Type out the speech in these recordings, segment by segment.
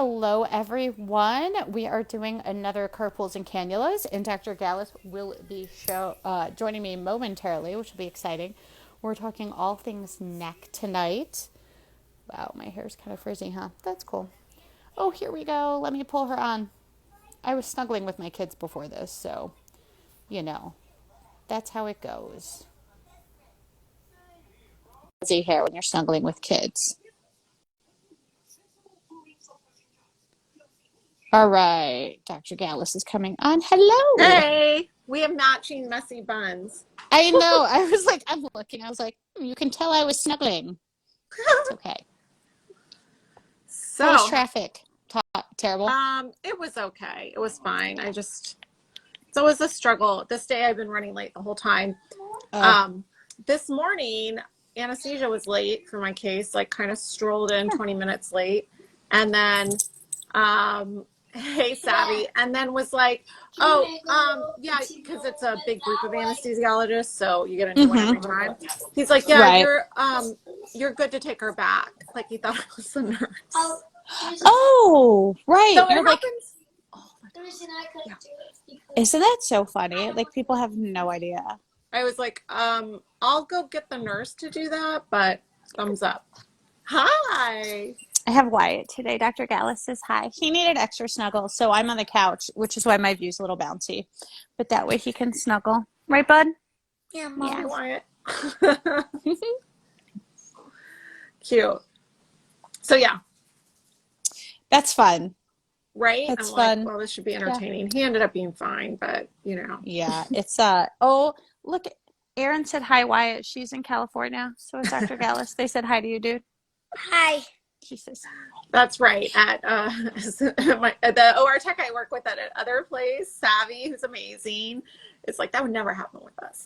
Hello, everyone. We are doing another Carpools and Cannulas, and Dr. Gallus will be joining me momentarily, which will be exciting. We're talking all things neck tonight. Wow, my hair's kind of frizzy, huh? That's cool. Oh, here we go. Let me pull her on. I was snuggling with my kids before this, so, you know, that's how it goes. Frizzy hair when you're snuggling with kids. All right, Dr. Gallus is coming on. Hello. Hey, we have matching messy buns. I know. I was like, I'm looking. I was like, you can tell I was snuggling. It's okay. How was So, traffic? Terrible. it was okay. It was fine. It's always a struggle. This day I've been running late the whole time. Oh, Um, this morning, anesthesia was late for my case, like kind of strolled in 20 minutes late. And then, hey, Savvy, and then was like, yeah, because it's a big group of anesthesiologists, so you get a new one every time. He's like, yeah, right. you're good to take her back. Like he thought I was the nurse. Oh, right. So it You're like, happens. isn't that so funny? Like, people have no idea. I was like, I'll go get the nurse to do that, but thumbs up. Hi. I have Wyatt today. Dr. Gallus says hi. He needed extra snuggle, so I'm on the couch, which is why my view's a little bouncy. But that way he can snuggle. Right, bud? Yeah, Yeah. Mommy Wyatt. Cute. So yeah, That's fun. right? That's I'm like, fun. well, this should be Yeah. entertaining. He ended up being fine, but Yeah, it's look, Erin said hi, Wyatt. She's in California. So is Dr. Gallus. They said hi to you, dude. Hi. She says, That's right. At the OR tech I work with at another place, Savvy, who's amazing, it's like that would never happen with us.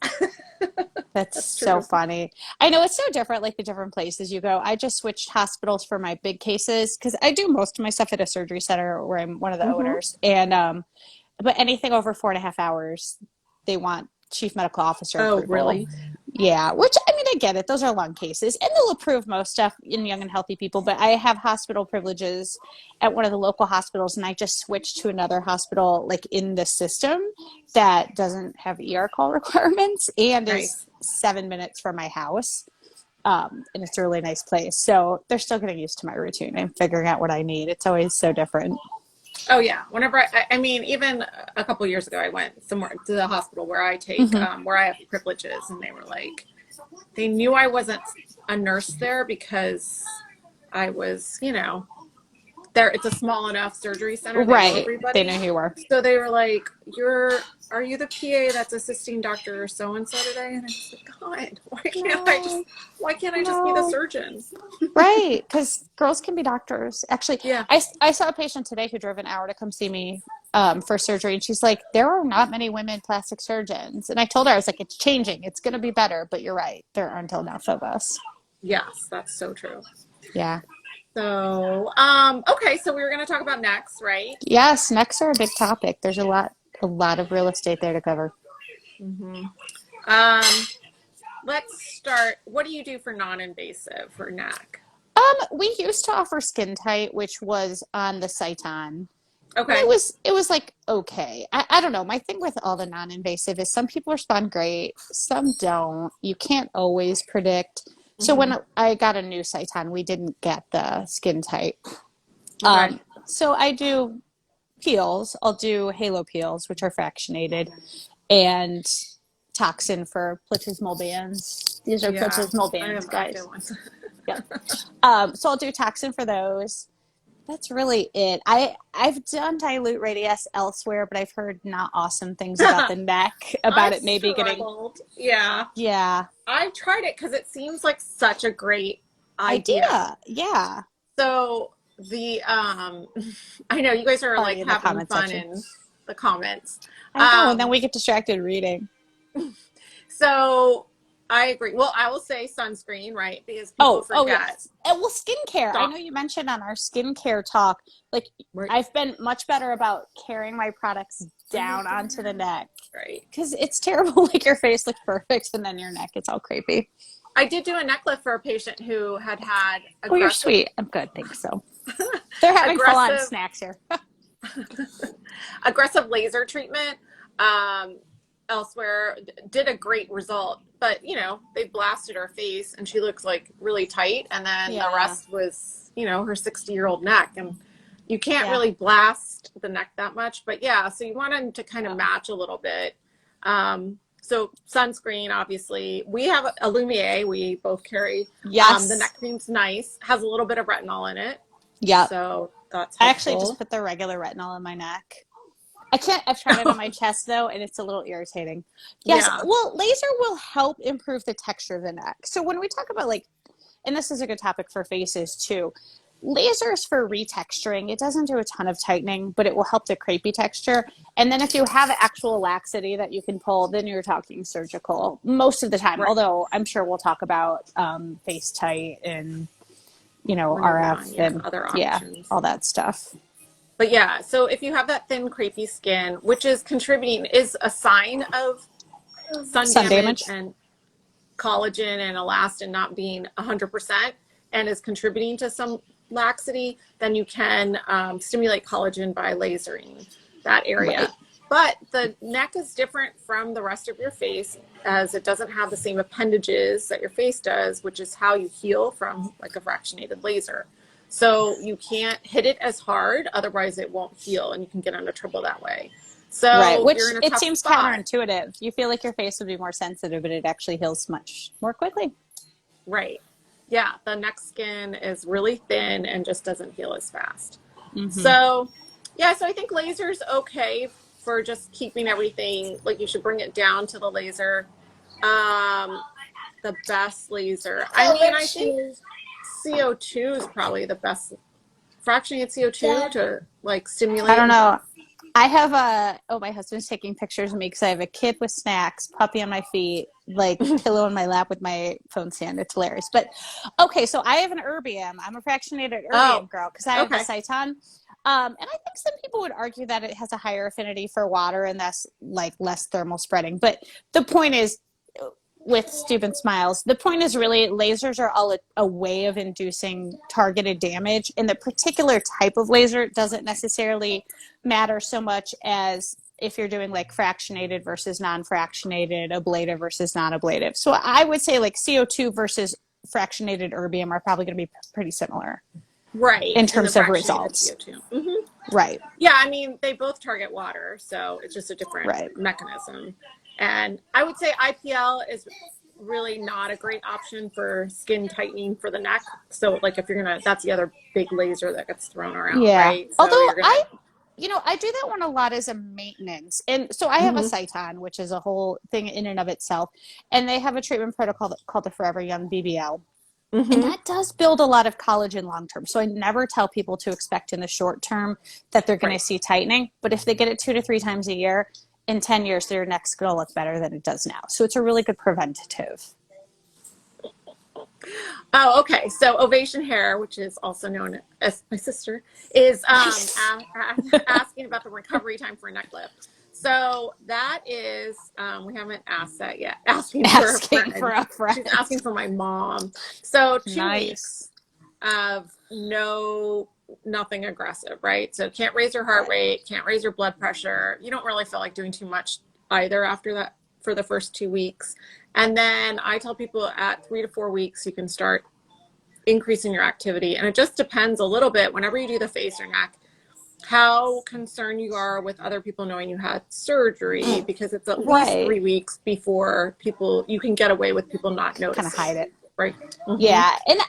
that's That's so true. funny. I know it's so different, like the different places you go. I just switched hospitals for my big cases because I do most of my stuff at a surgery center where I'm one of the Mm-hmm. owners. And but anything over 4.5 hours, they want chief medical officer Oh, approval. really? Yeah, which I mean, I get it. Those are long cases, and they'll approve most stuff in young and healthy people. But I have hospital privileges at one of the local hospitals, and I just switched to another hospital, like in the system, that doesn't have ER call requirements and is Nice. 7 minutes from my house. And it's a really nice place. So they're still getting used to my routine and figuring out what I need. It's always so different. Oh yeah. Whenever I mean, even a couple years ago, I went somewhere to the hospital where I take, Hmm. where I have privileges, and they were like, they knew I wasn't a nurse there because I was, there. It's a small enough surgery center. They know Right. They everybody, know who you were. so they were like, are you the PA that's assisting Doctor So and So today? And I was like, God, No, why can't I just be the no. surgeon? Right, because girls can be doctors. Actually, Yeah. I saw a patient today who drove an hour to come see me for surgery, and she's like, there are not many women plastic surgeons. And I told her, I was like, it's changing. It's going to be better, but you're right. There aren't enough of us. Yes, that's so true. Yeah. So, okay, so we were going to talk about next, right? Yes, necks are a big topic. There's a lot of real estate there to cover. Mm-hmm. Um, let's start. What do you do for non-invasive for neck? We used to offer skin tight, which was on the Sciton. And Okay. it was like okay. I don't know. My thing with all the non-invasive is some people respond great, some don't. You can't always predict. So Mm-hmm. when I got a new Sciton, we didn't get the skin tight. Okay. So I do peels. I'll do halo peels, which are fractionated, and toxin for platysmal bands. These are Yeah, platysmal I bands, have active guys. ones. Yep. So I'll do toxin for those. That's really it. I've done dilute radius elsewhere, but I've heard not awesome things about the neck, about I've it maybe getting, struggled. Yeah, yeah, I've tried it because it seems like such a great idea. idea. Yeah. So I know you guys are like Party in the having comment fun section. in the comments. I know, and then Um, we get distracted reading. so I agree. Well, I will say sunscreen, right? Because people Oh forget. yes. And well, skincare. I know Stop. you mentioned on our skincare talk, like Right. I've been much better about carrying my products down onto the neck Right. because it's terrible. Like your face looks perfect, and then your neck, it's all creepy. I did do a neck lift for a patient who had Oh, you're aggressive. sweet. I'm good. Thanks. So. They're having full-on aggressive snacks here. aggressive laser treatment elsewhere did a great result, but they blasted her face and she looks like really tight, and then the Yeah. rest was her 60-year-old neck, and you can't Yeah. really blast the neck that much. But yeah, so you want them to kind of Yeah. match a little bit. So sunscreen, obviously. We have a Lumiere we both carry. Yes. The neck cream's nice, has a little bit of retinol in it, Yep. so that's I actually just helpful. put the regular retinol in my neck. I can't, I've tried it on my chest though, and it's a little irritating. Yes, Yeah, well, laser will help improve the texture of the neck. So when we talk about like, and this is a good topic for faces too, lasers for retexturing, it doesn't do a ton of tightening, but it will help the crepey texture. And then if you have actual laxity that you can pull, then you're talking surgical most of the time. right. Although I'm sure we'll talk about face tight and, When we get RF on, and other yeah, options. all that stuff. But yeah, so if you have that thin, crepey skin, which is contributing, is a sign of sun Sun damage damage. and collagen and elastin not being 100% and is contributing to some laxity, then you can stimulate collagen by lasering that area. Right. But the neck is different from the rest of your face, as it doesn't have the same appendages that your face does, which is how you heal from like a fractionated laser. So you can't hit it as hard, otherwise it won't heal and you can get into trouble that way. Right, So which you're in a it tough seems spot. counterintuitive. You feel like your face would be more sensitive, but it actually heals much more quickly. Right. Yeah, the neck skin is really thin and just doesn't heal as fast. Mm-hmm. So, yeah, so I think laser's okay for just keeping everything, like you should bring it down to the laser. Um, the best laser. I mean, I think CO2 is probably the best. Fractionated CO2 to like I stimulate don't and know. I have my husband's taking pictures of me because I have a kid with snacks, puppy on my feet, like pillow in my lap with my phone stand. It's hilarious. But okay, so I have an erbium. I'm a fractionated oh, erbium girl because I have the okay. Cyton. And I think some people would argue that it has a higher affinity for water and that's like less thermal spreading. But the point is, with stupid smiles, the point is really lasers are all a way of inducing targeted damage, and the particular type of laser doesn't necessarily matter so much as if you're doing like fractionated versus non-fractionated, ablative versus non-ablative. So I would say like CO2 versus fractionated erbium are probably going to be pretty similar Right. in In the terms of fractionated results. CO2. Mm-hmm. Right. Yeah, I mean, they both target water, so it's just a different Right. mechanism. And I would say IPL is really not a great option for skin tightening for the neck. So, like, if you're gonna, that's the other big laser that gets thrown around, Yeah. right? So Although you're gonna, I do that one a lot as a maintenance. And so I have a mm-hmm. Cyton, which is a whole thing in and of itself. And they have a treatment protocol called the Forever Young BBL. And Mm-hmm. that does build a lot of collagen long term. So I never tell people to expect in the short term that they're going to Right. see tightening. But if they get it 2 to 3 times a year, in 10 years, their neck's going to look better than it does now. So it's a really good preventative. Oh, okay. So ovation hair, which is also known as my sister, is asking about the recovery time for a neck lift. So that is, we haven't asked that yet. Asking for a Asking for friend. a friend. She's asking for my mom. So 2 weeks Nice. of nothing aggressive, right? So can't raise your heart rate, can't raise your blood pressure. You don't really feel like doing too much either after that for the first 2 weeks. And then I tell people at 3 to 4 weeks, you can start increasing your activity. And it just depends a little bit whenever you do the face or neck, how concerned you are with other people knowing you had surgery, because it's at least Right. 3 weeks before you can get away with people not noticing. Kind of hide it. Right. Mm-hmm. Yeah, and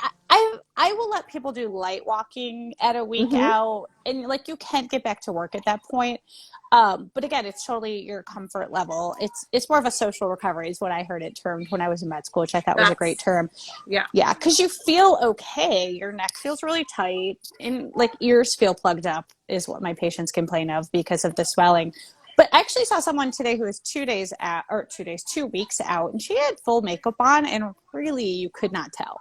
I will let people do light walking at a week Mm-hmm. out, and like you can't get back to work at that point. But again, it's totally your comfort level. It's more of a social recovery is what I heard it termed when I was in med school, which I thought was a great term. Yeah. Yeah, because you feel okay. Your neck feels really tight, and like ears feel plugged up is what my patients complain of because of the swelling. But I actually saw someone today who was 2 weeks out, and she had full makeup on, and really you could not tell.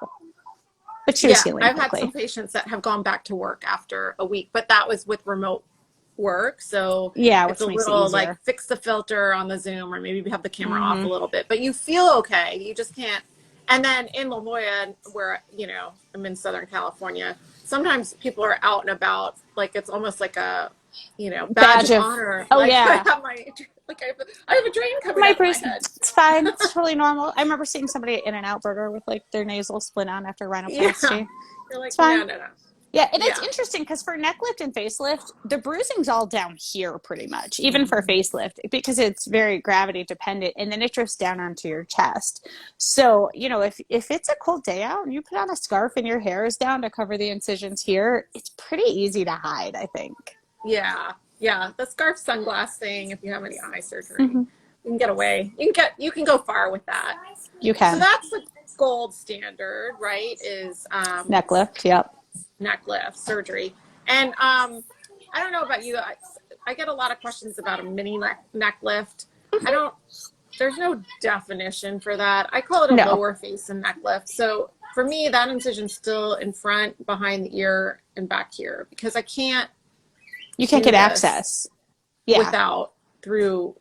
But she was healing I've quickly. had some patients that have gone back to work after a week, but that was with remote work. So Yeah, it's which a makes it little easier. like fix the filter on the Zoom, or maybe have the camera off a little bit, but you feel okay. You just can't. And then in La Jolla, where, I'm in Southern California, sometimes people are out and about, like it's almost like a, badge of honor. Oh, like, yeah. I have a drain coming out of my head. It's fine. It's totally normal. I remember seeing somebody at In-N-Out Burger with like their nasal splint on after rhinoplasty. Yeah. You're like, It's fine. no. Yeah, and it's interesting because for neck lift and facelift, the bruising's all down here pretty much, even for facelift, because it's very gravity dependent, and then it drifts down onto your chest. So, if it's a cold day out and you put on a scarf and your hair is down to cover the incisions here, it's pretty easy to hide, I think. Yeah. Yeah. The scarf sunglass thing, if you have any eye surgery, you can get away. You can go far with that. You can. So that's the gold standard, right? Is neck lift, yep. Neck lift surgery. And I don't know about you, I get a lot of questions about a mini neck lift. There's no definition for that. I call it a lower face and neck lift. So for me, that incision's still in front, behind the ear, and back here, because I can't. You can't get access. Yeah. Without through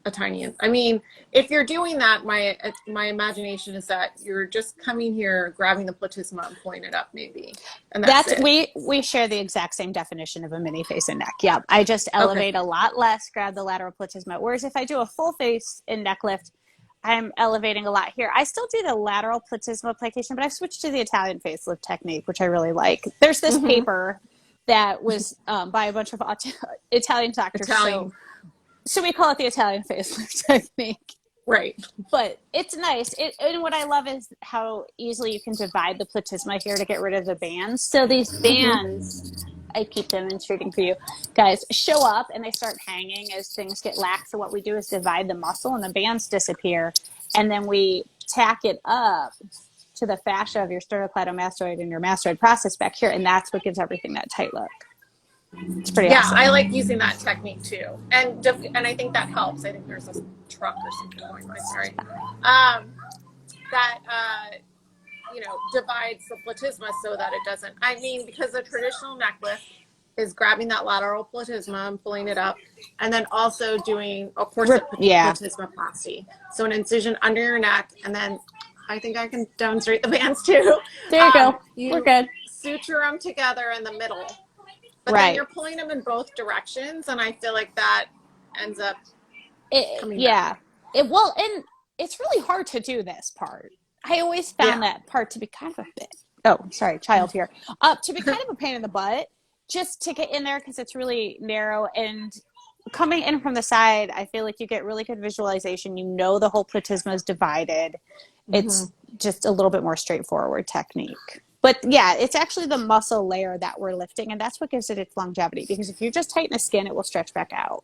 a tiny. I mean, if you're doing that, my imagination is that you're just coming here, grabbing the platysma and pulling it up, maybe, and that's it. We share the exact same definition of a mini face and neck. Yeah, I just elevate a lot less, grab the lateral platysma. Whereas if I do a full face and neck lift, I'm elevating a lot here. I still do the lateral platysma plication, but I've switched to the Italian facelift technique, which I really like. There's this paper that was by a bunch of Italian doctors. So we call it the Italian facelift technique. Right. But it's nice. And what I love is how easily you can divide the platysma here to get rid of the bands. So these bands, I keep demonstrating for you guys, show up and they start hanging as things get lax. So what we do is divide the muscle and the bands disappear. And then we tack it up to the fascia of your sternocleidomastoid and your mastoid process back here. And that's what gives everything that tight look. It's pretty awesome. I like using that technique too, and I think that helps. I think there's a truck or something going by. Sorry, that divides the platysma so that it doesn't. I mean, because the traditional neck lift is grabbing that lateral platysma and pulling it up, and then also doing a corset platysmoplasty. So an incision under your neck, and then I think I can demonstrate the bands too. There you go. We're good. Suture them together in the middle. But then you're pulling them in both directions, and I feel like that ends up coming back. And it's really hard to do this part. I always found that part to be kind of a bit, child here, to be kind of a pain in the butt, just to get in there because it's really narrow. And coming in from the side, I feel like you get really good visualization. The whole platysma is divided. It's just a little bit more straightforward technique. But it's actually the muscle layer that we're lifting, and that's what gives it its longevity. Because if you just tighten the skin, it will stretch back out.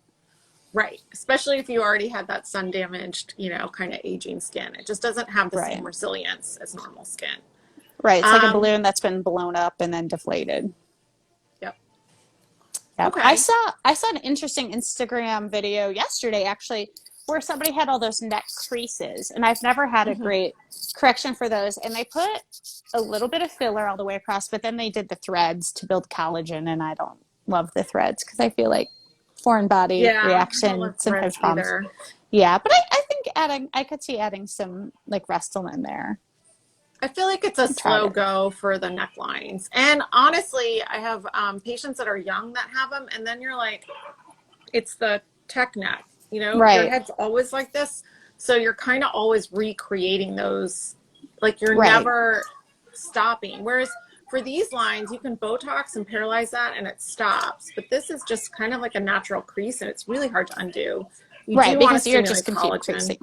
Right. Especially if you already had that sun damaged, kind of aging skin. It just doesn't have the same resilience as normal skin. Right. It's like a balloon that's been blown up and then deflated. Yep. Okay. I saw an interesting Instagram video yesterday, actually, where somebody had all those neck creases, and I've never had a great correction for those. And they put a little bit of filler all the way across, but then they did the threads to build collagen, and I don't love the threads because I feel like foreign body reaction sometimes problems. Either. Yeah, but I think I could see adding some like Restylane there. I feel like it's a slow go for the necklines. And honestly, I have patients that are young that have them, and then you're like, it's the tech neck. Your head's always like this. So you're kind of always recreating those. Like you're never stopping. Whereas for these lines, you can Botox and paralyze that and it stops. But this is just kind of like a natural crease and it's really hard to undo. Because you're just creasing.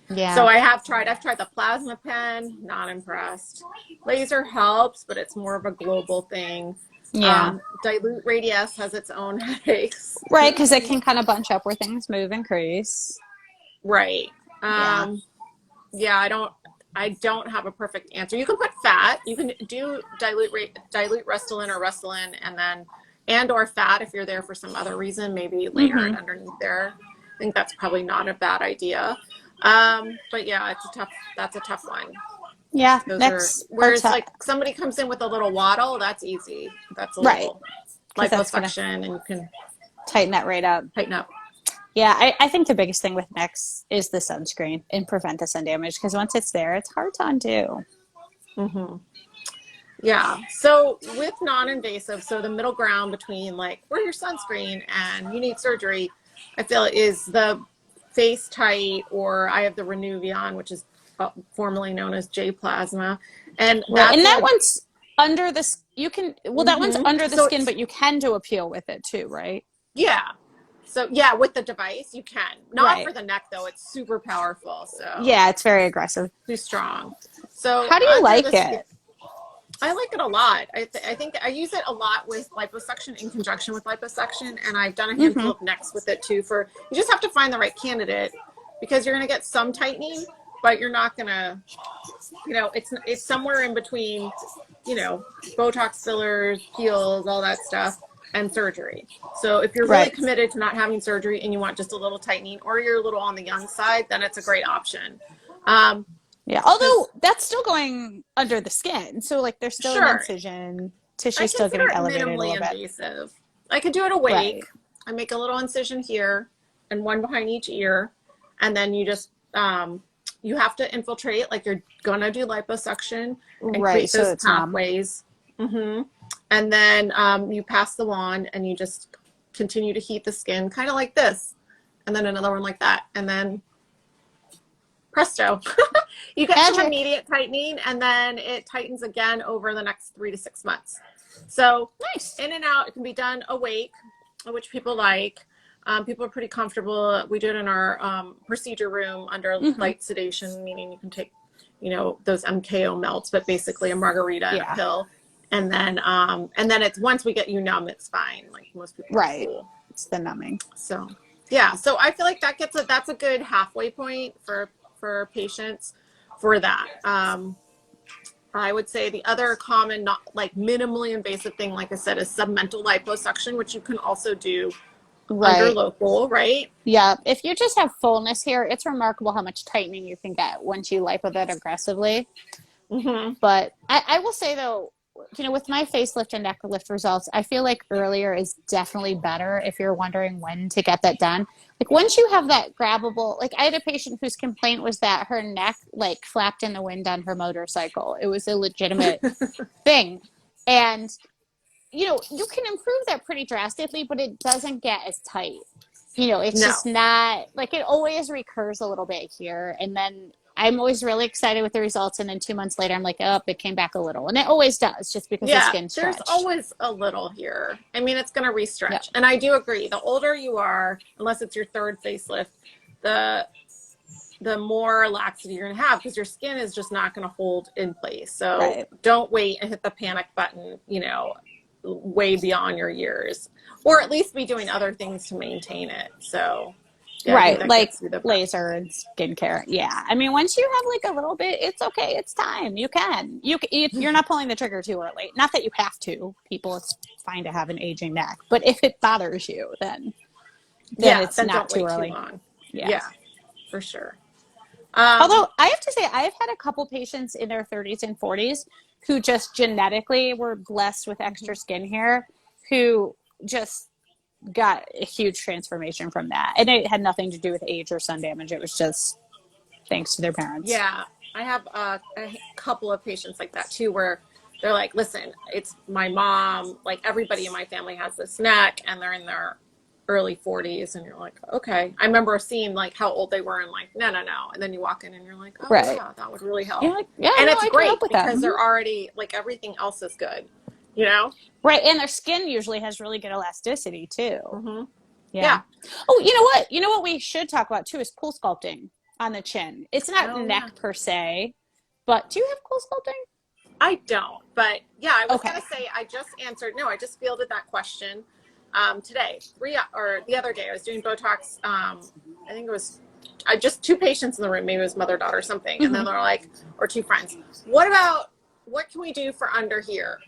Yeah. So I've tried the plasma pen, not impressed. Laser helps, but it's more of a global thing. Yeah. Dilute radius has its own headaches. Right, because it can kind of bunch up where things move and crease. Right. I don't have a perfect answer. You can put fat. You can do dilute Restylane or fat if you're there for some other reason. Maybe layer it underneath there. I think that's probably not a bad idea. But yeah, that's a tough one. Yeah. Whereas like somebody comes in with a little waddle, that's easy. That's a little liposuction and you can tighten that right up. Yeah, I think the biggest thing with necks is the sunscreen and prevent the sun damage because once it's there, it's hard to undo. Yeah. So with non-invasive, so the middle ground between like wear your sunscreen and you need surgery, I feel is the face tight, or I have the Renuvion, which is formerly known as J Plasma, and Right. And that's that a one's under the, that one's under the so skin, it's but you can do a peel with it too, right? yeah. So yeah, with the device you can. Not Right. for the neck though. It's super powerful. So Yeah, it's very aggressive. too strong. So How do you under like the skin, it? I like it a lot. I think I use it a lot with liposuction in conjunction with liposuction, and I've done a handful Mm-hmm. of necks with it too. For you just have to find the right candidate because you're going to get some tightening, but you're not going to, it's somewhere in between, Botox fillers, peels, all that stuff, and surgery. So if you're really Right. committed to not having surgery and you want just a little tightening, or you're a little on the young side, then it's a great option. Um, Yeah. because Although that's still going under the skin. So like there's still an sure, incision, I tissue still consider getting it elevated a minimally little bit. invasive. I could do it awake. Right. I make a little incision here and one behind each ear, and then you just you have to infiltrate like you're gonna do liposuction and Right. create So those it's numb. pathways. And then you pass the wand and you just continue to heat the skin, kind of like this, and then another one like that, and then presto. You get some Magic. immediate tightening, and then it tightens again over the next 3 to 6 months. So Nice. in and out, it can be done awake, which people like. People are pretty comfortable. We do it in our procedure room under light sedation, meaning you can take, those MKO melts, but basically a margarita and a pill. And then it's once we get you numb, it's fine. Like most people are cool. It's the numbing. So yeah, so I feel like that's a good halfway point for patients for that. I would say the other common, not like minimally invasive thing, like I said, is submental liposuction, which you can also do under local, right? Yeah. If you just have fullness here, it's remarkable how much tightening you can get once you lipo that aggressively. But I will say though, with my facelift and neck lift results, I feel like earlier is definitely better if you're wondering when to get that done. Like once you have that grabbable, like I had a patient whose complaint was that her neck like flapped in the wind on her motorcycle. It was a legitimate thing. And, you can improve that pretty drastically, but it doesn't get as tight. It's just not, like it always recurs a little bit here. And then I'm always really excited with the results. And then 2 months later, I'm like, oh, it came back a little. And it always does, just because the skin's stretched. There's always a little here. I mean, it's going to restretch. Yep. And I do agree. The older you are, unless it's your third facelift, the more laxity you're going to have because your skin is just not going to hold in place. So don't wait and hit the panic button, way beyond your years, or at least be doing other things to maintain it. So like laser and skincare. Yeah, I mean, once you have like a little bit, it's okay. It's time. You're not pulling the trigger too early. Not that you have to. People, it's fine to have an aging neck, but if it bothers you, then it's not too early. Too long. Yeah, for sure. Although I have to say, I've had a couple patients in their 30s and 40s who just genetically were blessed with extra skin hair, who just got a huge transformation from that. And it had nothing to do with age or sun damage. It was just thanks to their parents. Yeah. I have a couple of patients like that too, where they're like, listen, it's my mom, like everybody in my family has this neck, and they're in their early 40s. And you're like, okay. I remember seeing like how old they were and like, no. And then you walk in and you're like, oh yeah, that would really help. Like, and it's great because they're already like, everything else is good. Right. And their skin usually has really good elasticity too. Yeah. Oh, you know what we should talk about too is cool sculpting on the chin. It's not neck per se, but do you have cool sculpting? I don't, but yeah, I was going to say, I just fielded that question today, the other day. I was doing Botox. I think it was just two patients in the room, maybe it was mother, daughter, something. And then they're like, or two friends, what can we do for under here?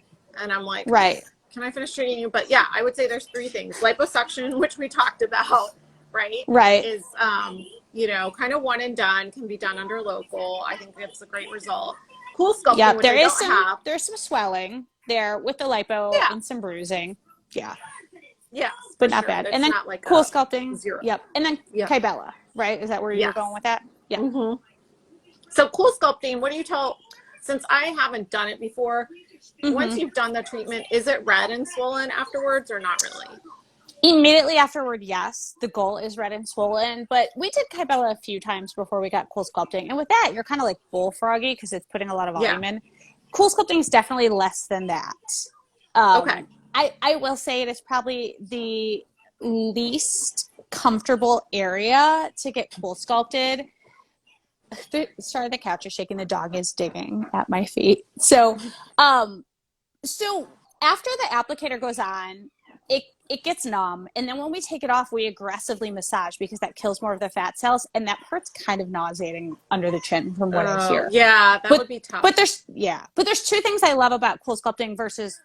And I'm like, can I finish treating you? But yeah, I would say there's three things. Liposuction, which we talked about, right? Is, kind of one and done, can be done under local. I think it's a great result. Cool sculpting, which there's some swelling there with the lipo and some bruising. Yeah. Yeah. But not bad. And then like cool sculpting. Zero. Yep. And then Kybella, right? Is that where you're going with that? Yeah. So cool sculpting, what do you tell, since I haven't done it before, once you've done the treatment, is it red and swollen afterwards or not really? Immediately afterward, yes, the goal is red and swollen, but we did Kybella a few times before we got cool sculpting. And with that, you're kind of like bullfroggy because it's putting a lot of Yeah. volume in. Cool sculpting is definitely less than that. Okay. I will say it is probably the least comfortable area to get cool sculpted. Sorry, the couch is shaking. The dog is digging at my feet. So after the applicator goes on, it gets numb, and then when we take it off, we aggressively massage because that kills more of the fat cells, and that part's kind of nauseating under the chin from what I hear. Yeah, that would be tough. But there's two things I love about cool sculpting versus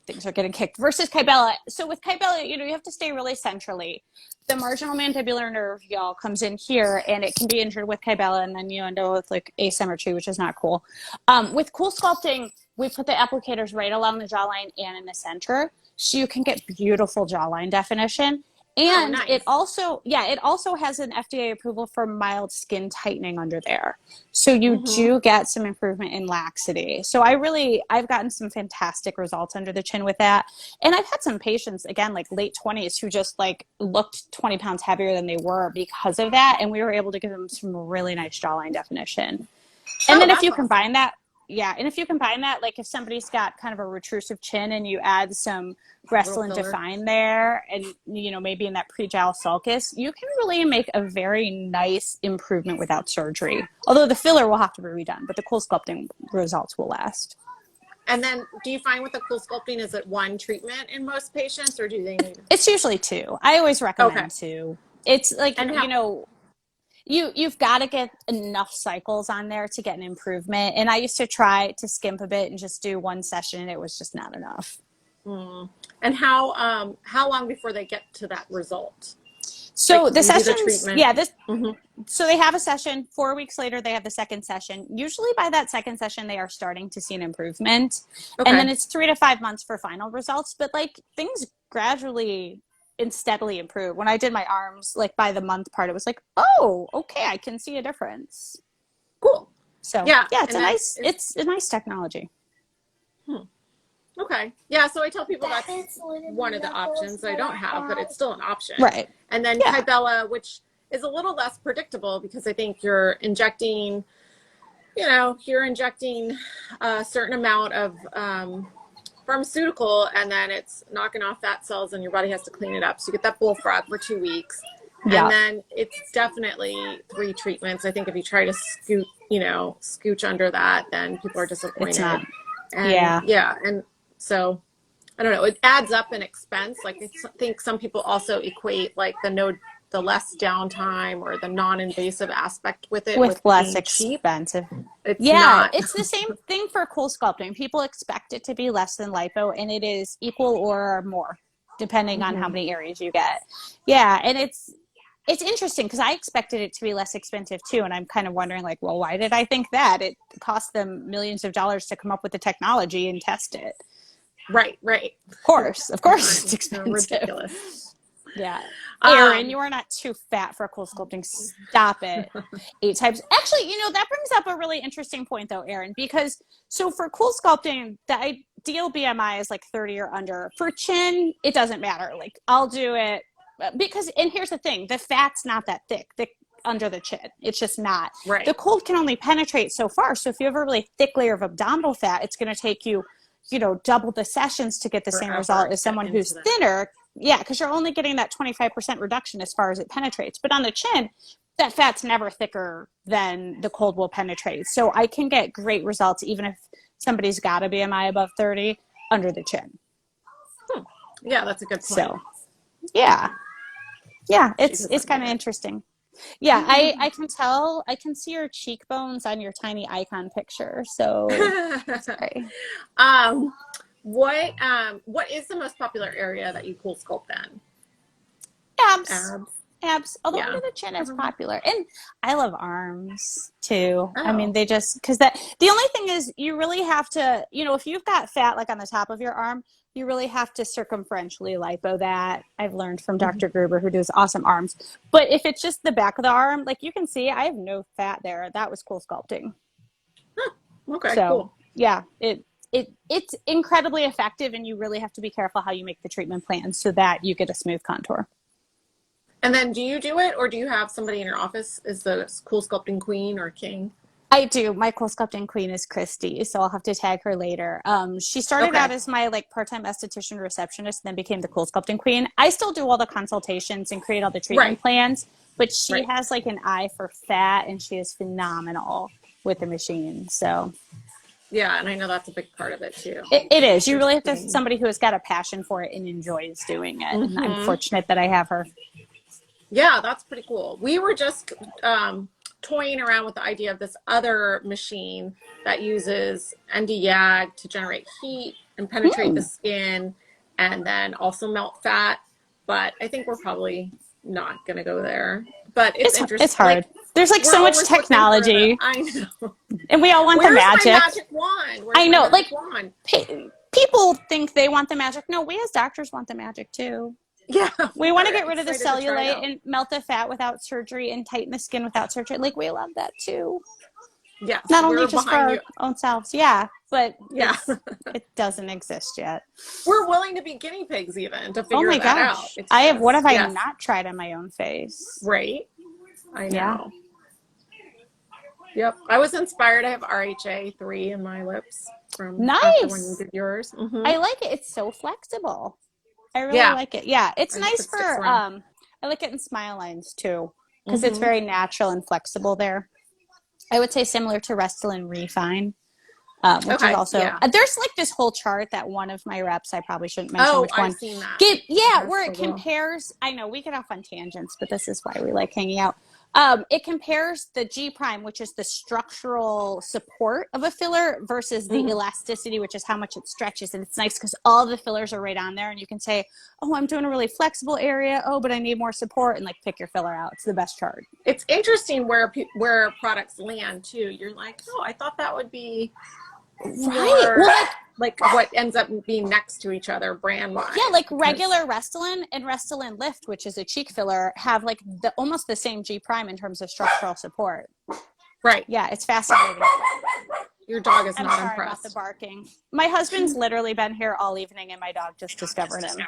things are getting kicked versus Kybella. So with Kybella, you have to stay really centrally. The marginal mandibular nerve, y'all, comes in here, and it can be injured with Kybella, and then you end up with like asymmetry, which is not cool. With cool sculpting, we put the applicators right along the jawline and in the center, so you can get beautiful jawline definition. And nice. it also has an FDA approval for mild skin tightening under there. So you do get some improvement in laxity. So I've gotten some fantastic results under the chin with that. And I've had some patients, again, like late 20s, who just like looked 20 pounds heavier than they were because of that. And we were able to give them some really nice jawline definition. And then if you combine that, like if somebody's got kind of a retrusive chin and you add some Restylane Define there and, maybe in that pre-jowl sulcus, you can really make a very nice improvement without surgery. Although the filler will have to be redone, but the cool sculpting results will last. And then do you find with the cool sculpting, is it one treatment in most patients or do they need? It's usually two. I always recommend two. It's like, you've got to get enough cycles on there to get an improvement. And I used to try to skimp a bit and just do one session, and it was just not enough. And how long before they get to that result? So the sessions, so they have a session. 4 weeks later, they have the second session. Usually by that second session, they are starting to see an improvement. Okay. And then it's 3 to 5 months for final results. But like things gradually and steadily improve. When I did my arms, like by the month part, it was like, oh, okay, I can see a difference. Cool. So it's a nice technology. Okay. Yeah. So I tell people that's one of the options I don't have, but it's still an option. Right. And then Kybella, which is a little less predictable because I think you're injecting a certain amount of pharmaceutical, and then it's knocking off fat cells and your body has to clean it up. So you get that bullfrog for 2 weeks. Yeah. And then it's definitely 3 treatments. I think if you try to scooch under that, then people are disappointed. It's not. And so I don't know, it adds up in expense. Like I think some people also equate like the less downtime or the non-invasive aspect with it with less expensive. It's the same thing for cool sculpting. People expect it to be less than lipo, and it is equal or more depending on how many areas you get. Yeah, and it's interesting because I expected it to be less expensive too, and I'm kind of wondering like, well, why did I think that? It cost them millions of dollars to come up with the technology and test it. Right. Of course it's expensive. Ridiculous. Yeah. Erin, you are not too fat for cool sculpting. Stop it. 8 times. Actually, that brings up a really interesting point though, Erin, because so for cool sculpting, the ideal BMI is like 30 or under. For chin, it doesn't matter. Like I'll do it because, and here's the thing, the fat's not that thick under the chin. It's just not. Right. The cold can only penetrate so far. So if you have a really thick layer of abdominal fat, it's going to take you, double the sessions to get the same result as someone who's thinner. Yeah, because you're only getting that 25% reduction as far as it penetrates. But on the chin, that fat's never thicker than the cold will penetrate. So I can get great results even if somebody's got a BMI above 30 under the chin. Yeah, that's a good point. So, yeah, it's kind of interesting. Yeah, I can tell. I can see your cheekbones on your tiny icon picture. So, sorry. What is the most popular area that you cool sculpt then? Abs. Although under the chin is popular, and I love arms too. I mean, they just because the only thing is you really have to, if you've got fat like on the top of your arm, you really have to circumferentially lipo that. I've learned from Dr. Gruber, who does awesome arms. But if it's just the back of the arm, like you can see, I have no fat there. That was cool sculpting. Okay, cool. Yeah, it it's incredibly effective, and you really have to be careful how you make the treatment plan so that you get a smooth contour. And then do you do it, or do you have somebody in your office is the cool sculpting queen or king? I do. My cool sculpting queen is Christy, so I'll have to tag her later. She started out as my like part-time esthetician receptionist, and then became the cool sculpting queen. I still do all the consultations and create all the treatment plans, but she has like an eye for fat, and she is phenomenal with the machine. So yeah, and I know that's a big part of it too. It is. You really have to have somebody who has got a passion for it and enjoys doing it. And I'm fortunate that I have her. Yeah, that's pretty cool. We were just toying around with the idea of this other machine that uses ND-YAG to generate heat and penetrate the skin and then also melt fat. But I think we're probably not going to go there. But it's interesting. It's hard. Like, there's like so much technology. I know. And we all want the magic. Where's my magic wand? I know. Like, people think they want the magic. No, we as doctors want the magic too. Yeah. We want to get rid of the cellulite and melt the fat without surgery and tighten the skin without surgery. Like, we love that too. Yeah. Not only just for our own selves. Yeah. But it doesn't exist yet. We're willing to be guinea pigs even to figure that out. What have I not tried on my own face? Right. I know. Yep. I was inspired. I have RHA 3 in my lips from when you did yours. I like it. It's so flexible. I really like it. Yeah. It's nice for, I like it in smile lines too, because it's very natural and flexible there. I would say similar to Restylane Refine, which is also, there's like this whole chart that one of my reps, I probably shouldn't mention which one. I've seen that. Where it compares, I know we get off on tangents, but this is why we like hanging out. It compares the G prime, which is the structural support of a filler, versus the elasticity, which is how much it stretches. And it's nice because all the fillers are right on there, and you can say, oh, I'm doing a really flexible area. Oh, but I need more support, and like pick your filler out. It's the best chart. It's interesting where products land too. You're like, oh, I thought that would be right. Well, like what ends up being next to each other brand wise. Yeah, like regular Restylane and Restylane Lift, which is a cheek filler, have like almost the same G prime in terms of structural support. Right. Yeah, it's fascinating. Your dog is not sorry impressed. About the barking. My husband's literally been here all evening, and my dog just discovered him.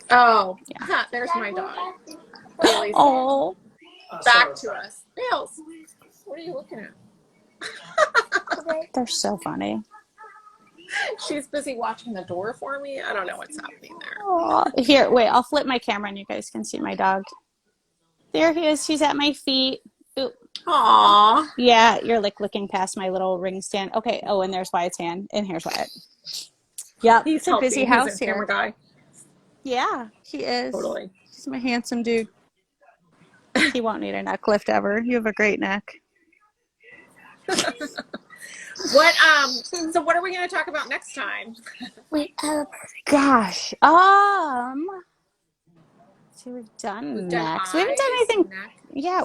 Oh, yeah. There's my dog. Bailey's back to us. Bales, what are you looking at? They're so funny. She's busy watching the door for me. I don't know what's happening there. Aww. Here, wait, I'll flip my camera and you guys can see my dog. There he is. He's at my feet. Ooh. Aww. Yeah, you're like looking past my little ring stand. Okay. Oh, and there's Wyatt's hand. And here's Wyatt. Yep. He's a busy house here. Camera guy. Yeah, he is. Totally. He's my handsome dude. He won't need a neck lift ever. You have a great neck. So what are we going to talk about next time? Wait, gosh. See, we've done necks. We haven't done anything. Yeah.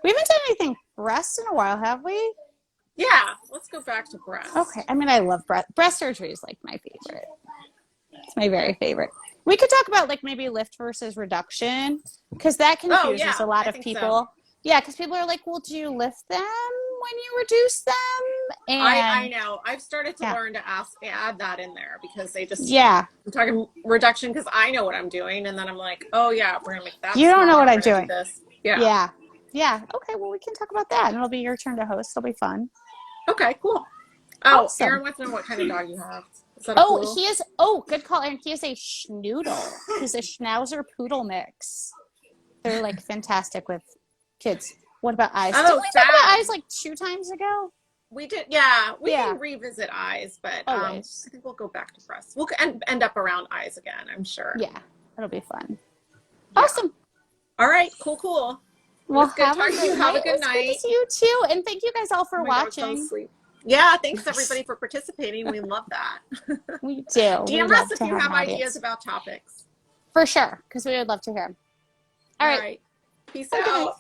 We haven't done anything breast in a while, have we? Yeah. Let's go back to breast. Okay. I mean, I love breast. Breast surgery is like my favorite. It's my very favorite. We could talk about like maybe lift versus reduction, because that confuses a lot of people. So. Yeah, because people are like, well, do you lift them when you reduce them? And I know. I've started to learn to add that in there, because they just I'm talking reduction because I know what I'm doing, and then I'm like, oh yeah, we're gonna make that. You don't know what I'm doing. Yeah. Okay, well, we can talk about that, and it'll be your turn to host. It'll be fun. Okay, cool. Oh, awesome. Aaron wants to know what kind of dog you have. Is that he is. Oh, good call, Aaron. He is a schnoodle. He's a Schnauzer poodle mix. They're like fantastic with kids. What about eyes? Oh, did we talk about eyes like 2 times ago? We did, yeah. We can revisit eyes, but I think we'll go back to breast. We'll end up around eyes again, I'm sure. Yeah, it'll be fun. Yeah. Awesome. All right, cool. Well, good talking to you. Have a good night. Good to see you too, and thank you guys all for watching. Yeah, thanks everybody for participating. We love that. We do. DM us if you have ideas about topics. For sure, because we would love to hear them. All right. Peace out.